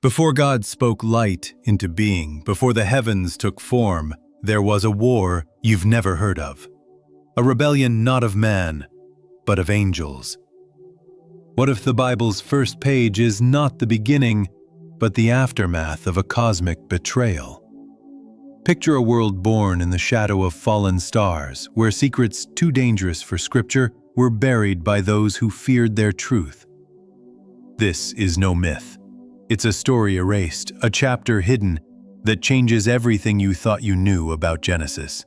Before God spoke light into being, before the heavens took form, there was a war you've never heard of. A rebellion not of man, but of angels. What if the Bible's first page is not the beginning, but the aftermath of a cosmic betrayal? Picture a world born in the shadow of fallen stars, where secrets too dangerous for Scripture were buried by those who feared their truth. This is no myth. It's a story erased, a chapter hidden, that changes everything you thought you knew about Genesis.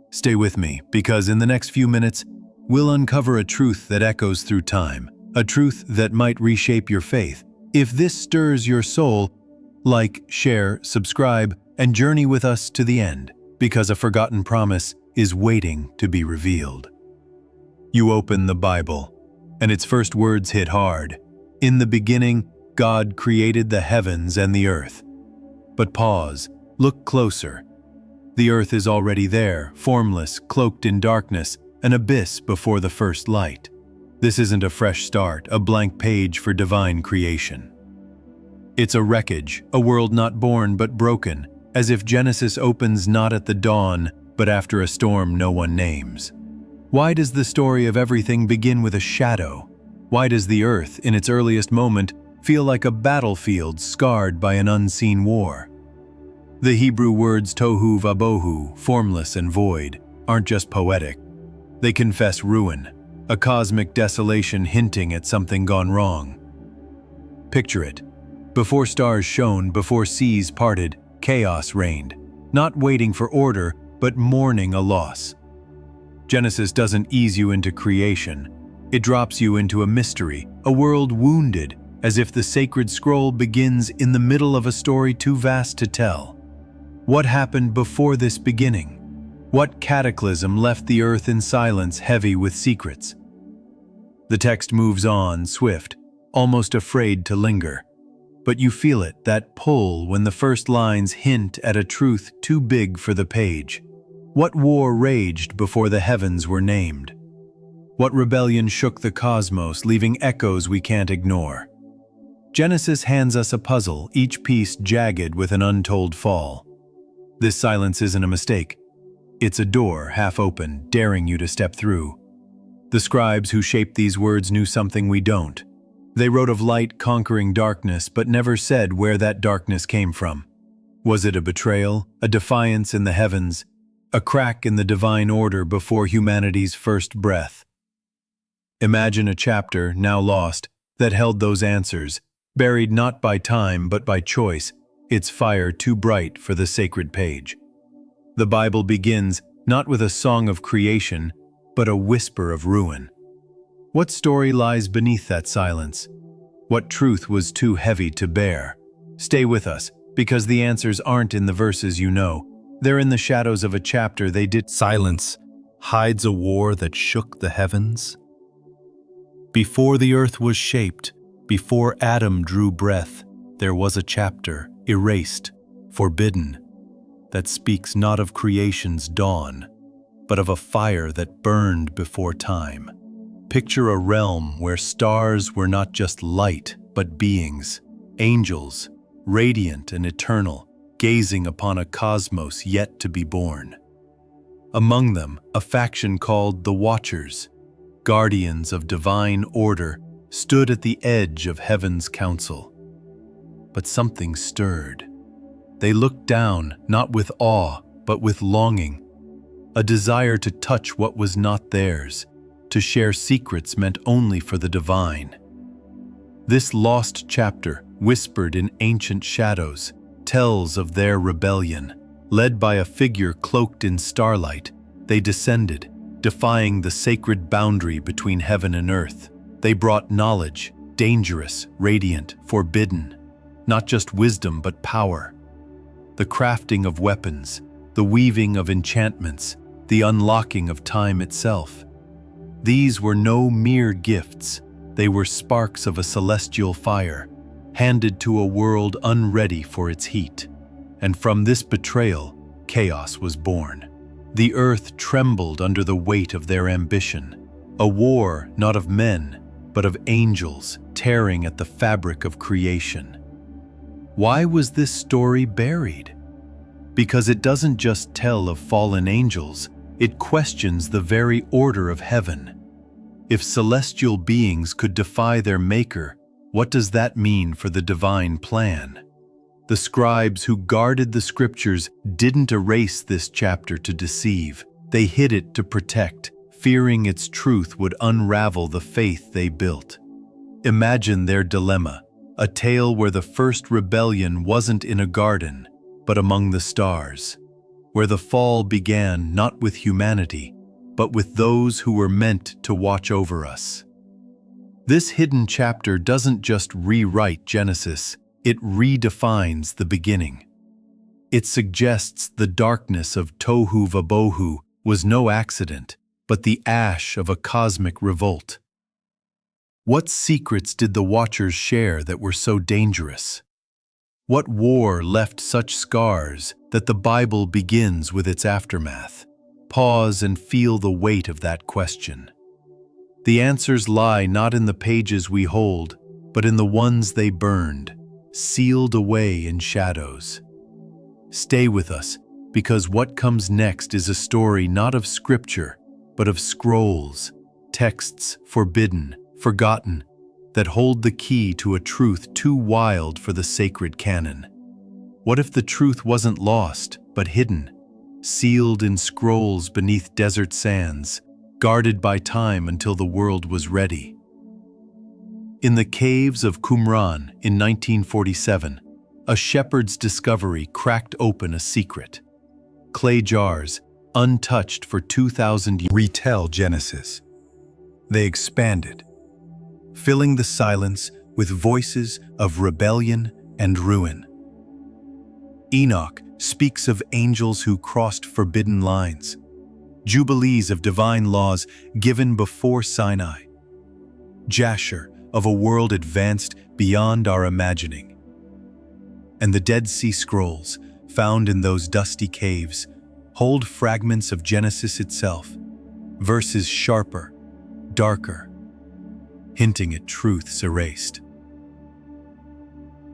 Stay with me, because in the next few minutes, we'll uncover a truth that echoes through time, a truth that might reshape your faith. If this stirs your soul, like, share, subscribe, and journey with us to the end, because a forgotten promise is waiting to be revealed. You open the Bible, and its first words hit hard. In the beginning, God created the heavens and the earth. But pause, look closer. The earth is already there, formless, cloaked in darkness, an abyss before the first light. This isn't a fresh start, a blank page for divine creation. It's a wreckage, a world not born but broken, as if Genesis opens not at the dawn, but after a storm no one names. Why does the story of everything begin with a shadow? Why does the earth, in its earliest moment, feel like a battlefield scarred by an unseen war? The Hebrew words tohu vabohu, formless and void, aren't just poetic. They confess ruin, a cosmic desolation hinting at something gone wrong. Picture it. Before stars shone, before seas parted, chaos reigned, not waiting for order, but mourning a loss. Genesis doesn't ease you into creation. It drops you into a mystery, a world wounded, as if the sacred scroll begins in the middle of a story too vast to tell. What happened before this beginning? What cataclysm left the earth in silence, heavy with secrets? The text moves on, swift, almost afraid to linger. But you feel it, that pull when the first lines hint at a truth too big for the page. What war raged before the heavens were named? What rebellion shook the cosmos, leaving echoes we can't ignore? Genesis hands us a puzzle, each piece jagged with an untold fall. This silence isn't a mistake. It's a door, half open, daring you to step through. The scribes who shaped these words knew something we don't. They wrote of light conquering darkness, but never said where that darkness came from. Was it a betrayal, a defiance in the heavens, a crack in the divine order before humanity's first breath? Imagine a chapter, now lost, that held those answers, buried not by time but by choice, its fire too bright for the sacred page. The Bible begins not with a song of creation, but a whisper of ruin. What story lies beneath that silence? What truth was too heavy to bear? Stay with us, because the answers aren't in the verses you know. They're in the shadows of a chapter they did. Silence hides a war that shook the heavens. Before the earth was shaped, before Adam drew breath, there was a chapter, erased, forbidden, that speaks not of creation's dawn, but of a fire that burned before time. Picture a realm where stars were not just light, but beings, angels, radiant and eternal, gazing upon a cosmos yet to be born. Among them, a faction called the Watchers, guardians of divine order, stood at the edge of heaven's council. But something stirred. They looked down, not with awe, but with longing, a desire to touch what was not theirs, to share secrets meant only for the divine. This lost chapter, whispered in ancient shadows, tells of their rebellion. Led by a figure cloaked in starlight, they descended, defying the sacred boundary between heaven and earth. They brought knowledge, dangerous, radiant, forbidden. Not just wisdom, but power. The crafting of weapons, the weaving of enchantments, the unlocking of time itself. These were no mere gifts. They were sparks of a celestial fire, handed to a world unready for its heat. And from this betrayal, chaos was born. The earth trembled under the weight of their ambition. A war not of men, but of angels tearing at the fabric of creation. Why was this story buried? Because it doesn't just tell of fallen angels, it questions the very order of heaven. If celestial beings could defy their maker, what does that mean for the divine plan? The scribes who guarded the scriptures didn't erase this chapter to deceive. They hid it to protect, fearing its truth would unravel the faith they built. Imagine their dilemma, a tale where the first rebellion wasn't in a garden, but among the stars, where the fall began not with humanity, but with those who were meant to watch over us. This hidden chapter doesn't just rewrite Genesis, it redefines the beginning. It suggests the darkness of Tohu Vabohu was no accident, but the ash of a cosmic revolt. What secrets did the Watchers share that were so dangerous? What war left such scars that the Bible begins with its aftermath? Pause and feel the weight of that question. The answers lie not in the pages we hold, but in the ones they burned, sealed away in shadows. Stay with us, because what comes next is a story not of scripture, but of scrolls, texts forbidden, forgotten, that hold the key to a truth too wild for the sacred canon. What if the truth wasn't lost, but hidden, sealed in scrolls beneath desert sands, guarded by time until the world was ready? In the caves of Qumran in 1947, a shepherd's discovery cracked open a secret. Clay jars, untouched for 2,000 years, retell Genesis. They expanded, filling the silence with voices of rebellion and ruin. Enoch speaks of angels who crossed forbidden lines, jubilees of divine laws given before Sinai. Jasher of a world advanced beyond our imagining. And the Dead Sea Scrolls, found in those dusty caves, hold fragments of Genesis itself, verses sharper, darker, hinting at truths erased.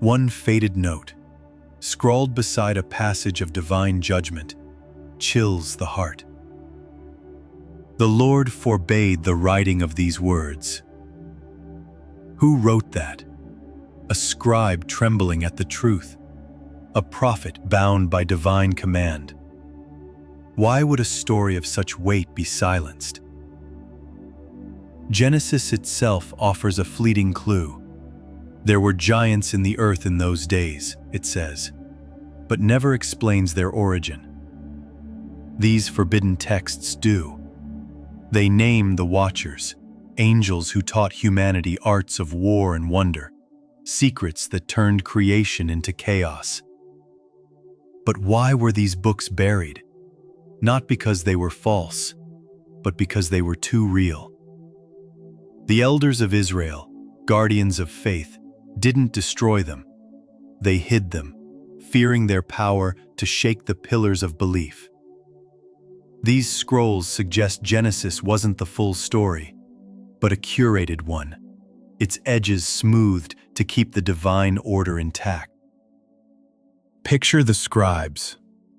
One faded note, scrawled beside a passage of divine judgment, chills the heart. The Lord forbade the writing of these words. Who wrote that? A scribe trembling at the truth, a prophet bound by divine command. Why would a story of such weight be silenced? Genesis itself offers a fleeting clue. There were giants in the earth in those days, it says, but never explains their origin. These forbidden texts do. They name the Watchers, angels who taught humanity arts of war and wonder, secrets that turned creation into chaos. But why were these books buried? Not because they were false, but because they were too real. The elders of Israel, guardians of faith, didn't destroy them. They hid them, fearing their power to shake the pillars of belief. These scrolls suggest Genesis wasn't the full story, but a curated one, its edges smoothed to keep the divine order intact. Picture the scribes,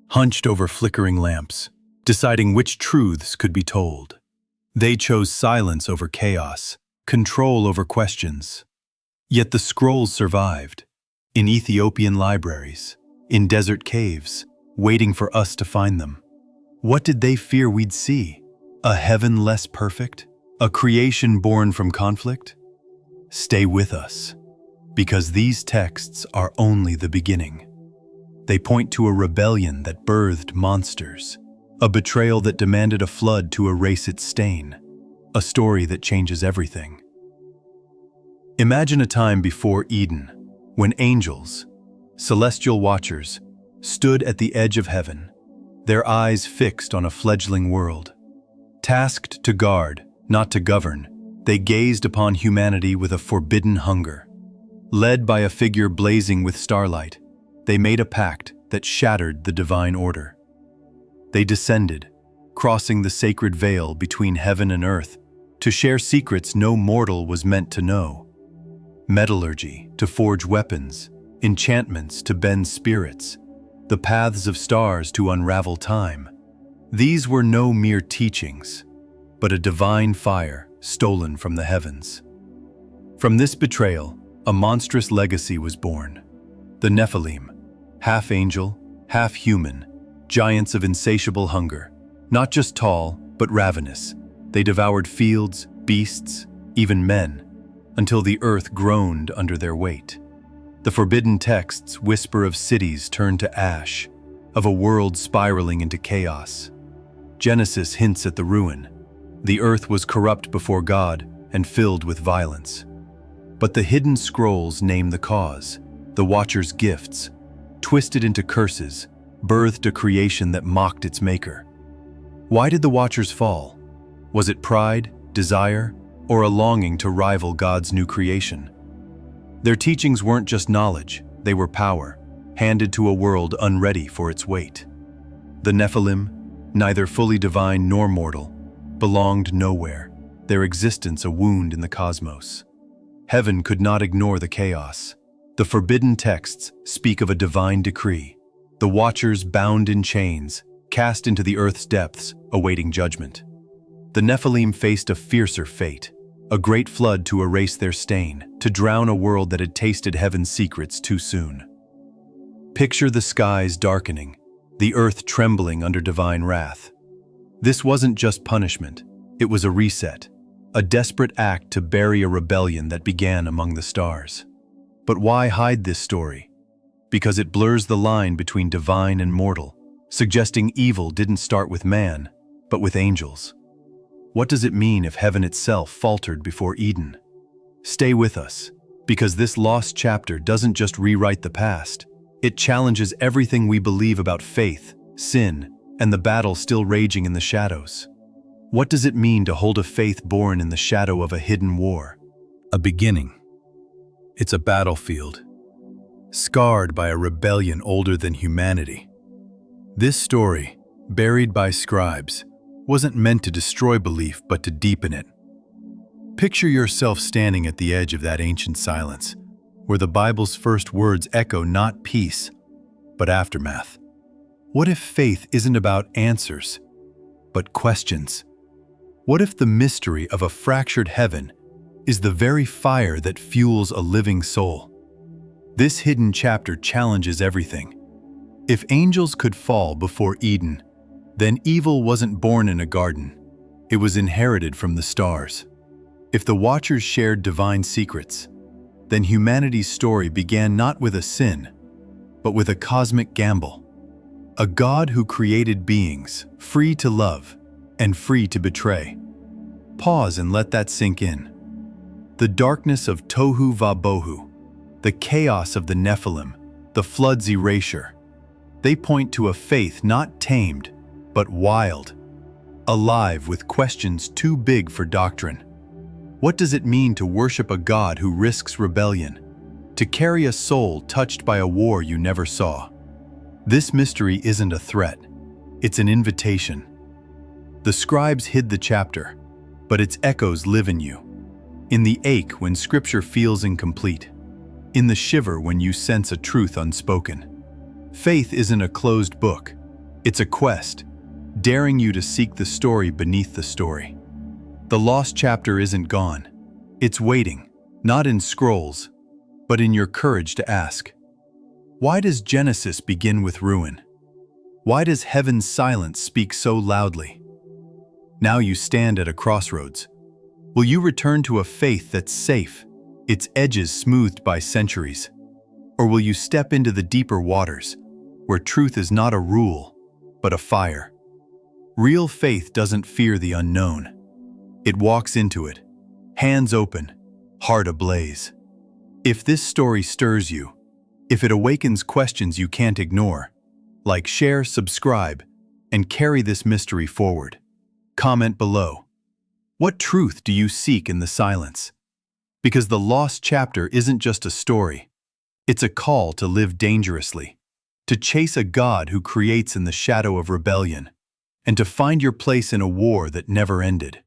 hunched over flickering lamps, deciding which truths could be told. They chose silence over chaos, control over questions. Yet the scrolls survived, in Ethiopian libraries, in desert caves, waiting for us to find them. What did they fear we'd see? A heaven less perfect? A creation born from conflict? Stay with us, because these texts are only the beginning. They point to a rebellion that birthed monsters, a betrayal that demanded a flood to erase its stain, a story that changes everything. Imagine a time before Eden, when angels, celestial watchers, stood at the edge of heaven, their eyes fixed on a fledgling world. Tasked to guard, not to govern, they gazed upon humanity with a forbidden hunger. Led by a figure blazing with starlight, they made a pact that shattered the divine order. They descended, crossing the sacred veil between heaven and earth, to share secrets no mortal was meant to know. Metallurgy to forge weapons, enchantments to bend spirits, the paths of stars to unravel time. These were no mere teachings, but a divine fire stolen from the heavens. From this betrayal, a monstrous legacy was born. The Nephilim, half angel, half human, giants of insatiable hunger, not just tall, but ravenous. They devoured fields, beasts, even men, until the earth groaned under their weight. The forbidden texts whisper of cities turned to ash, of a world spiraling into chaos. Genesis hints at the ruin. The earth was corrupt before God and filled with violence. But the hidden scrolls name the cause. The Watcher's gifts, twisted into curses, birthed a creation that mocked its maker. Why did the Watchers fall? Was it pride, desire, or a longing to rival God's new creation? Their teachings weren't just knowledge, they were power, handed to a world unready for its weight. The Nephilim, neither fully divine nor mortal, belonged nowhere, their existence a wound in the cosmos. Heaven could not ignore the chaos. The forbidden texts speak of a divine decree. The Watchers, bound in chains, cast into the earth's depths, awaiting judgment. The Nephilim faced a fiercer fate, a great flood to erase their stain, to drown a world that had tasted heaven's secrets too soon. Picture the skies darkening, the earth trembling under divine wrath. This wasn't just punishment, it was a reset, a desperate act to bury a rebellion that began among the stars. But why hide this story? Because it blurs the line between divine and mortal, suggesting evil didn't start with man, but with angels. What does it mean if heaven itself faltered before Eden? Stay with us, because this lost chapter doesn't just rewrite the past, it challenges everything we believe about faith, sin, and the battle still raging in the shadows. What does it mean to hold a faith born in the shadow of a hidden war? A beginning. It's a battlefield, scarred by a rebellion older than humanity. This story, buried by scribes, wasn't meant to destroy belief but to deepen it. Picture yourself standing at the edge of that ancient silence, where the Bible's first words echo not peace, but aftermath. What if faith isn't about answers, but questions? What if the mystery of a fractured heaven is the very fire that fuels a living soul? This hidden chapter challenges everything. If angels could fall before Eden, then evil wasn't born in a garden, it was inherited from the stars. If the Watchers shared divine secrets, then humanity's story began not with a sin, but with a cosmic gamble. A God who created beings, free to love and free to betray. Pause and let that sink in. The darkness of Tohu Vabohu, the chaos of the Nephilim, the flood's erasure, they point to a faith not tamed, but wild, alive with questions too big for doctrine. What does it mean to worship a God who risks rebellion, to carry a soul touched by a war you never saw? This mystery isn't a threat, it's an invitation. The scribes hid the chapter, but its echoes live in you. In the ache when scripture feels incomplete, in the shiver when you sense a truth unspoken. Faith isn't a closed book, it's a quest, daring you to seek the story beneath the story. The lost chapter isn't gone, it's waiting, not in scrolls, but in your courage to ask. Why does Genesis begin with ruin? Why does heaven's silence speak so loudly? Now you stand at a crossroads. Will you return to a faith that's safe, its edges smoothed by centuries? Or will you step into the deeper waters, where truth is not a rule, but a fire? Real faith doesn't fear the unknown. It walks into it, hands open, heart ablaze. If this story stirs you, if it awakens questions you can't ignore, like, share, subscribe, and carry this mystery forward. Comment below. What truth do you seek in the silence? Because the lost chapter isn't just a story. It's a call to live dangerously, to chase a God who creates in the shadow of rebellion, and to find your place in a war that never ended.